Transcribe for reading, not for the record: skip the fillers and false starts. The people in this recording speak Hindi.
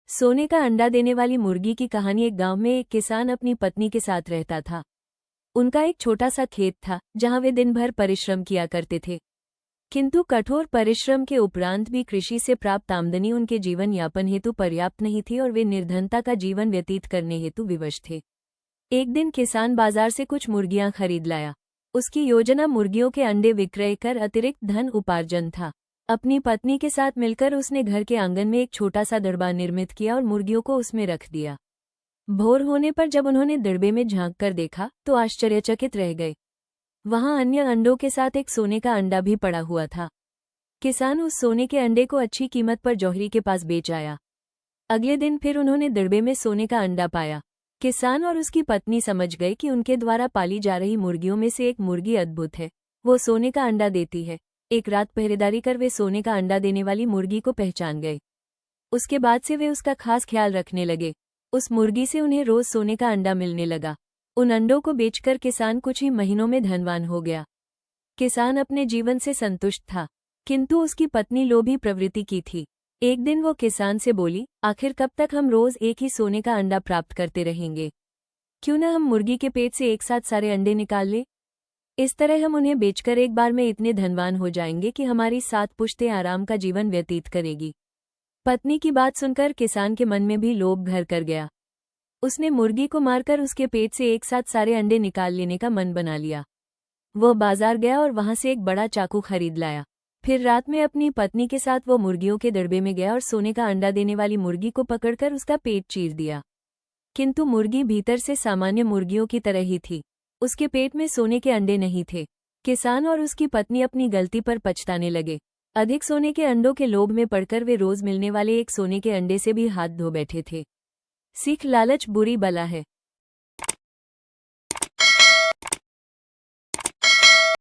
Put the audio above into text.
सोने का अंडा देने वाली मुर्गी की कहानी। एक गांव में एक किसान अपनी पत्नी के साथ रहता था। उनका एक छोटा सा खेत था जहां वे दिन भर परिश्रम किया करते थे। किंतु कठोर परिश्रम के उपरांत भी कृषि से प्राप्त आमदनी उनके जीवन यापन हेतु पर्याप्त नहीं थी और वे निर्धनता का जीवन व्यतीत करने हेतु विवश थे। एक दिन किसान बाजार से कुछ मुर्गियां खरीद लाया। उसकी योजना मुर्गियों के अंडे विक्रय कर अतिरिक्त धन उपार्जन था। अपनी पत्नी के साथ मिलकर उसने घर के आंगन में एक छोटा सा दड़बा निर्मित किया और मुर्गियों को उसमें रख दिया। भोर होने पर जब उन्होंने दड़बे में झांक कर देखा तो आश्चर्यचकित रह गए। वहां अन्य अंडों के साथ एक सोने का अंडा भी पड़ा हुआ था। किसान उस सोने के अंडे को अच्छी कीमत पर जौहरी के पास बेच आया। अगले दिन फिर उन्होंने दड़बे में सोने का अंडा पाया। किसान और उसकी पत्नी समझ गए कि उनके द्वारा पाली जा रही मुर्गियों में से एक मुर्गी अद्भुत है, वो सोने का अंडा देती है। एक रात पहरेदारी कर वे सोने का अंडा देने वाली मुर्गी को पहचान गए। उसके बाद से वे उसका खास ख्याल रखने लगे। उस मुर्गी से उन्हें रोज सोने का अंडा मिलने लगा। उन अंडों को बेचकर किसान कुछ ही महीनों में धनवान हो गया। किसान अपने जीवन से संतुष्ट था, किंतु उसकी पत्नी लोभी प्रवृत्ति की थी। एक दिन वो किसान से बोली, आखिर कब तक हम रोज एक ही सोने का अंडा प्राप्त करते रहेंगे? क्यों न हम मुर्गी के पेट से एक साथ सारे अंडे निकाल लें? इस तरह हम उन्हें बेचकर एक बार में इतने धनवान हो जाएंगे कि हमारी 7 पुश्तें आराम का जीवन व्यतीत करेगी। पत्नी की बात सुनकर किसान के मन में भी लोभ घर कर गया। उसने मुर्गी को मारकर उसके पेट से एक साथ सारे अंडे निकाल लेने का मन बना लिया। वह बाजार गया और वहां से एक बड़ा चाकू खरीद लाया। फिर रात में अपनी पत्नी के साथ वो मुर्गियों के दड़बे में गया और सोने का अंडा देने वाली मुर्गी को पकड़कर उसका पेट चीर दिया। किंतु मुर्गी भीतर से सामान्य मुर्गियों की तरह ही थी। उसके पेट में सोने के अंडे नहीं थे। किसान और उसकी पत्नी अपनी गलती पर पछताने लगे। अधिक सोने के अंडों के लोभ में पड़कर वे रोज मिलने वाले एक सोने के अंडे से भी हाथ धो बैठे थे। सीख, लालच बुरी बला है।